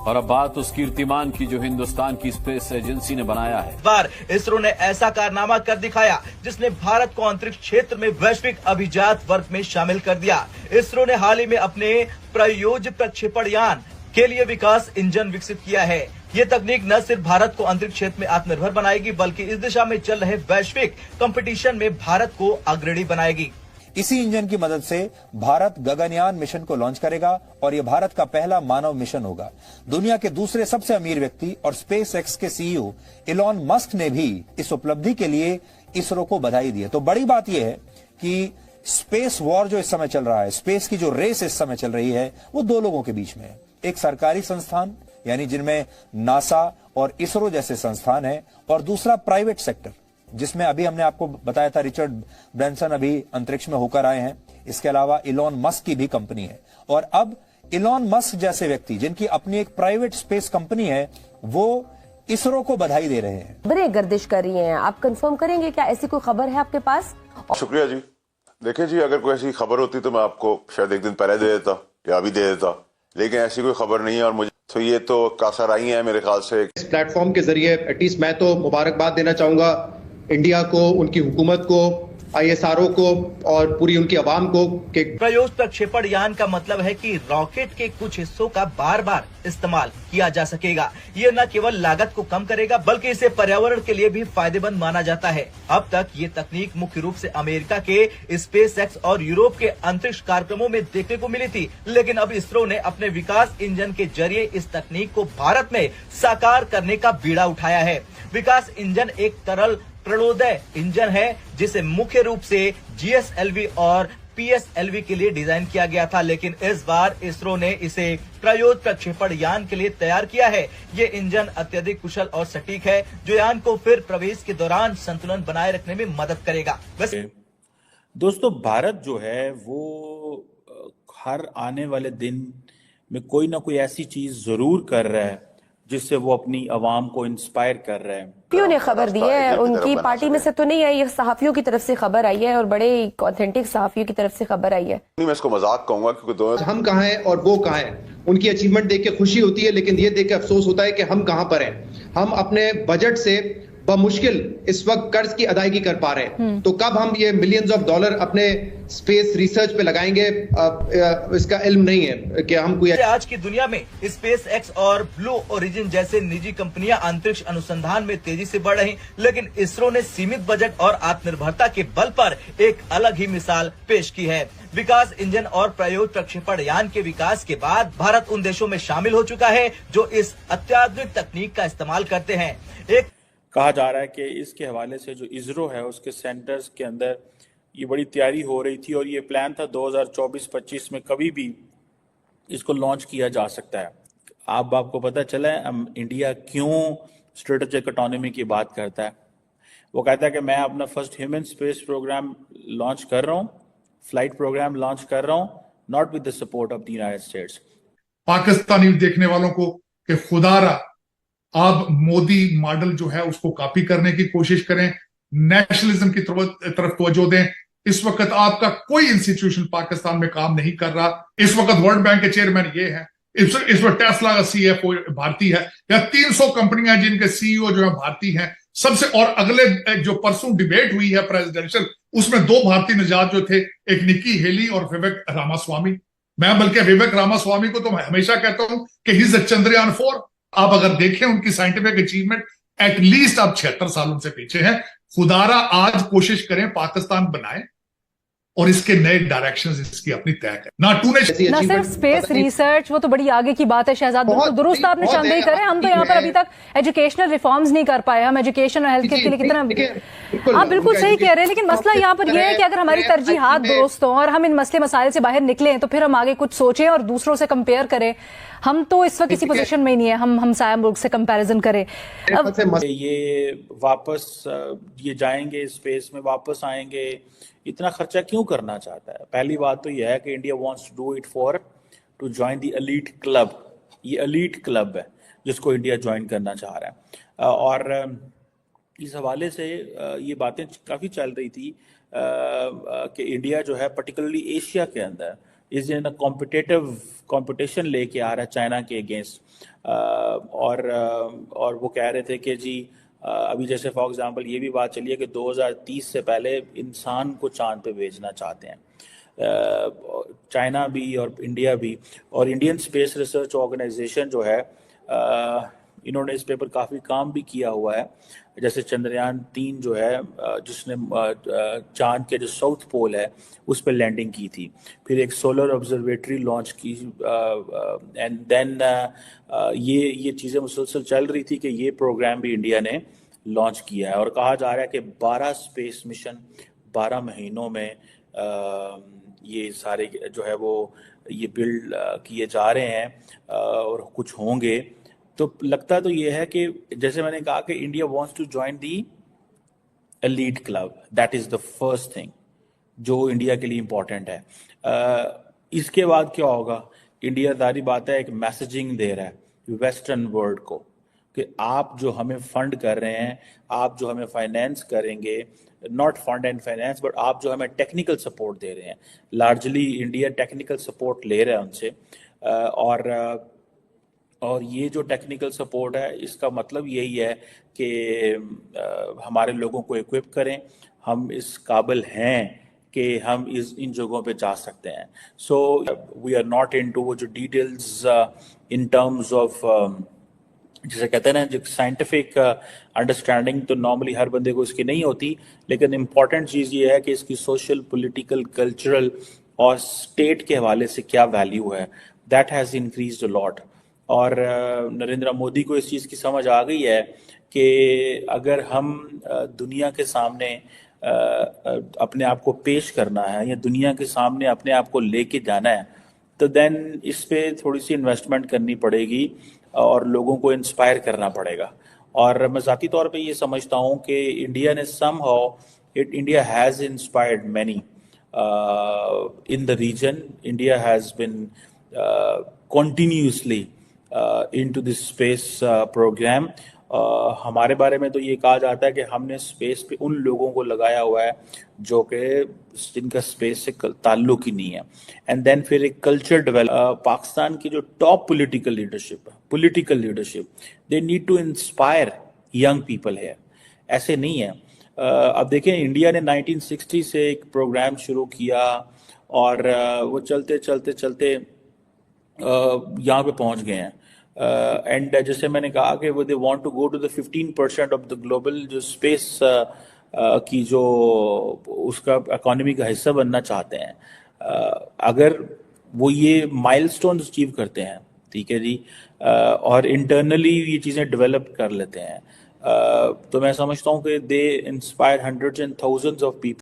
और अब बात उस कीर्तिमान की जो हिंदुस्तान की स्पेस एजेंसी ने बनाया है। इस बार इसरो ने ऐसा कारनामा कर दिखाया जिसने भारत को अंतरिक्ष क्षेत्र में वैश्विक अभिजात वर्ग में शामिल कर दिया। इसरो ने हाल ही में अपने प्रयोज्य प्रक्षेपण यान के लिए विकास इंजन विकसित किया है। ये तकनीक न सिर्फ भारत को अंतरिक्ष क्षेत्र में आत्मनिर्भर बनाएगी बल्कि इस दिशा में चल रहे वैश्विक कंपटीशन में भारत को अग्रणी बनाएगी। इसी इंजन की मदद से भारत गगनयान मिशन को लॉन्च करेगा और यह भारत का पहला मानव मिशन होगा। दुनिया के दूसरे सबसे अमीर व्यक्ति और स्पेस एक्स के सीईओ इलॉन मस्क ने भी इस उपलब्धि के लिए इसरो को बधाई दी है। तो बड़ी बात यह है कि स्पेस वॉर जो इस समय चल रहा है, स्पेस की जो रेस इस समय चल रही है, वो दो लोगों के बीच में है। एक सरकारी संस्थान यानी जिनमें नासा और इसरो जैसे संस्थान है, और दूसरा प्राइवेट सेक्टर जिसमें अभी हमने आपको बताया था रिचर्ड ब्रैंसन अभी अंतरिक्ष में होकर आए हैं। इसके अलावा इलॉन मस्क की भी कंपनी है, और अब इलॉन मस्क जैसे व्यक्ति जिनकी अपनी एक प्राइवेट स्पेस कंपनी है, वो इसरो को बधाई दे रहे हैं। बड़े गर्दिश कर रही हैं, आप कंफर्म करेंगे क्या ऐसी कोई खबर है आपके पास? शुक्रिया जी। देखिए जी, अगर कोई ऐसी खबर होती तो मैं आपको शायद एक दिन पहले दे देता या अभी दे देता, लेकिन ऐसी कोई खबर नहीं है। और मुझे तो ये तो कासर आई है मेरे ख्याल से। इस प्लेटफॉर्म के जरिए एटलीस्ट मैं तो मुबारकबाद देना चाहूंगा इंडिया को, उनकी हुकूमत को, आईएसआरओ को और पूरी उनकी आवाम को कि प्रयोज्य प्रक्षेपण यान का मतलब है कि रॉकेट के कुछ हिस्सों का बार बार इस्तेमाल किया जा सकेगा। ये न केवल लागत को कम करेगा बल्कि इसे पर्यावरण के लिए भी फायदेमंद माना जाता है। अब तक ये तकनीक मुख्य रूप से अमेरिका के स्पेस एक्स और यूरोप के अंतरिक्ष कार्यक्रमों में देखने को मिली थी, लेकिन अब इसरो ने अपने विकास इंजन के जरिए इस तकनीक को भारत में साकार करने का बीड़ा उठाया है। विकास इंजन एक तरल प्रणोदय इंजन है जिसे मुख्य रूप से जीएसएलवी और पीएसएलवी के लिए डिजाइन किया गया था, लेकिन इस बार इसरो ने इसे प्रयोज्य प्रक्षेपण यान के लिए तैयार किया है। ये इंजन अत्यधिक कुशल और सटीक है जो यान को फिर प्रवेश के दौरान संतुलन बनाए रखने में मदद करेगा। दोस्तों, भारत जो है वो हर आने वाले दिन में कोई ना कोई ऐसी चीज जरूर कर रहा है जिससे वो अपनी आवाम को इंस्पायर कर रहे हैं। क्यों ने खबर दी है, उनकी पार्टी में से तो नहीं आई है, सहाफियों की तरफ से खबर आई है और बड़े ऑथेंटिक सहाफियों की तरफ से खबर आई है। मैं इसको मजाक कहूंगा क्योंकि हम कहाँ हैं और वो कहाँ हैं। उनकी अचीवमेंट देख के खुशी होती है, लेकिन ये देख के अफसोस होता है कि हम कहाँ पर हैं। हम अपने बजट से बमुश्किल इस वक्त कर्ज की अदायगी कर पा रहे हैं, तो कब हम ये मिलियंस ऑफ डॉलर अपने स्पेस रिसर्च पे लगाएंगे, इसका इल्म नहीं है कि हम कोई। आज की दुनिया में स्पेस एक्स और ब्लू ओरिजिन जैसे निजी कंपनियां अंतरिक्ष अनुसंधान में तेजी से बढ़ रही, लेकिन इसरो ने सीमित बजट और आत्मनिर्भरता के बल पर एक अलग ही मिसाल पेश की है। विकास इंजन और प्रयोज्य प्रक्षेपण यान के विकास के बाद भारत उन देशों में शामिल हो चुका है जो इस अत्याधुनिक तकनीक का इस्तेमाल करते हैं। एक कहा जा रहा है कि इसके हवाले से जो इसरो है उसके सेंटर्स के अंदर ये बड़ी तैयारी हो रही थी और ये प्लान था 2024-25 में कभी भी इसको लॉन्च किया जा सकता है। अब आपको पता चला है इंडिया क्यों स्ट्रेटेजिक ऑटोनॉमी की बात करता है। वो कहता है कि मैं अपना first human space program launch कर रहा हूँ, फ्लाइट प्रोग्राम लॉन्च कर रहा हूँ, not with the support of the United States. Pakistani देखने वालों को कि खुदारा आप मोदी मॉडल जो है उसको कॉपी करने की कोशिश करें, नेशनलिज्म की तरफ तवज्जो दें। इस वक्त आपका कोई इंस्टीट्यूशन पाकिस्तान में काम नहीं कर रहा। इस वक्त वर्ल्ड बैंक के चेयरमैन ये है, इस वक्त टेस्ला का सीएफओ भारतीय है, या 300 कंपनियां जिनके सीईओ जो है भारतीय हैं सबसे। और अगले जो परसों डिबेट हुई है प्रेसिडेंशियल, उसमें 2 भारतीय निजात जो थे, एक निक्की हेली और विवेक रामास्वामी। मैं बल्कि विवेक रामास्वामी को तो मैं हमेशा कहता हूं कि ही इज अ चंद्रयान 4। आप अगर देखें उनकी साइंटिफिक अचीवमेंट, एटलीस्ट आप 76 सालों से पीछे हैं। खुदारा आज कोशिश करें पाकिस्तान बनाए और इसके नए डायरेक्शंस इसकी अपनी तय करें। ना सिर्फ स्पेस रिसर्च, वो तो बड़ी आगे की बात है शहजाद, बिल्कुल दुरुस्त आपने शानदार करे। हम तो यहाँ पर अभी तक एजुकेशनल रिफॉर्म्स नहीं कर पाए। हम एजुकेशन और हेल्थ केयर के लिए कितना, आप बिल्कुल सही कह रहे हैं, लेकिन मसला यहाँ पर यह है कि अगर हमारी तरजीहात दुरुस्त हों और हम इन मसले मसाइल से बाहर निकलें तो फिर हम आगे कुछ सोचें और दूसरों से कंपेयर करें। हम तो इस वक्त किसी पोजीशन में ही नहीं है हम हमसाया मुल्क से कंपैरिजन करें। अब ये वापस ये जाएंगे स्पेस में, वापस आएंगे, इतना खर्चा क्यों करना चाहता है? पहली बात तो यह है कि India wants to do it for to join the elite club. ये एलीट क्लब है जिसको इंडिया ज्वाइन करना चाह रहा है। और इस हवाले से ये बातें काफ़ी चल रही थी कि इंडिया जो है पर्टिकुलरली एशिया के अंदर इज इन अ कॉम्पिटिशन लेके आ रहा है चाइना के अगेंस्ट। और वो कह रहे थे कि जी अभी जैसे फॉर एग्जांपल ये भी बात चली है कि 2030 से पहले इंसान को चांद पे भेजना चाहते हैं चाइना भी और इंडिया भी। और इंडियन स्पेस रिसर्च ऑर्गेनाइजेशन जो है इन्होंने इस पे पर काफ़ी काम भी किया हुआ है। जैसे चंद्रयान 3 जो है जिसने चांद के जो साउथ पोल है उस पर लैंडिंग की थी, फिर एक सोलर ऑब्जर्वेटरी लॉन्च की एंड देन ये चीज़ें मुसलसल चल रही थी कि ये प्रोग्राम भी इंडिया ने लॉन्च किया है। और कहा जा रहा है कि 12 स्पेस मिशन 12 महीनों में ये सारे जो है वो ये बिल्ड किए जा रहे हैं और कुछ होंगे। तो लगता तो ये है कि जैसे मैंने कहा कि India wants to join the elite club, that is the first thing जो इंडिया के लिए इम्पोर्टेंट है। इसके बाद क्या होगा, इंडिया जारी बात है एक मैसेजिंग दे रहा है वेस्टर्न वर्ल्ड को कि आप जो हमें फंड कर रहे हैं, आप जो हमें फाइनेंस करेंगे, not fund and finance but आप जो हमें टेक्निकल सपोर्ट दे रहे हैं, लार्जली इंडिया टेक्निकल सपोर्ट ले रहा है उनसे। और ये जो टेक्निकल सपोर्ट है इसका मतलब यही है कि हमारे लोगों को इक्विप करें, हम इस काबिल हैं कि हम इन जगहों पे जा सकते हैं। So we are not into वो जो डिटेल्स इन टर्म्स ऑफ जिसे कहते हैं ना जो साइंटिफिक अंडरस्टैंडिंग तो नॉर्मली हर बंदे को इसकी नहीं होती, लेकिन इम्पॉर्टेंट चीज़ ये है कि इसकी सोशल, पॉलिटिकल, कल्चरल और स्टेट के हवाले से क्या वैल्यू है, that has increased a lot. और नरेंद्र मोदी को इस चीज़ की समझ आ गई है कि अगर हम दुनिया के सामने अपने आप को पेश करना है या दुनिया के सामने अपने आप को लेके जाना है तो देन इस पे थोड़ी सी इन्वेस्टमेंट करनी पड़ेगी और लोगों को इंस्पायर करना पड़ेगा। और मैं ज़ाती तौर पे ये समझता हूँ कि इंडिया ने India has inspired many in the region. India has been continuously into this space program। हमारे बारे में तो ये कहा जाता है कि हमने स्पेस पे उन लोगों को लगाया हुआ है जो कि जिनका स्पेस से ताल्लुक ही नहीं है। एंड देन फिर एक कल्चर डेवलप, पाकिस्तान की जो top political leadership they need to inspire young people है, ऐसे नहीं है। अब देखें इंडिया ने 1960 से एक प्रोग्राम शुरू किया और वो चलते यहाँ पे पहुंच गए हैं। एंड जैसे मैंने कहा कि वो they want to go to the 15% of the global जो स्पेस की जो उसका इकोनॉमी का हिस्सा बनना चाहते हैं। अगर वो ये माइलस्टोन्स अचीव करते हैं, ठीक है जी, और इंटरनली ये चीज़ें डेवलप कर लेते हैं, तो मैं समझता हूँ कि they inspire hundreds and thousands of people.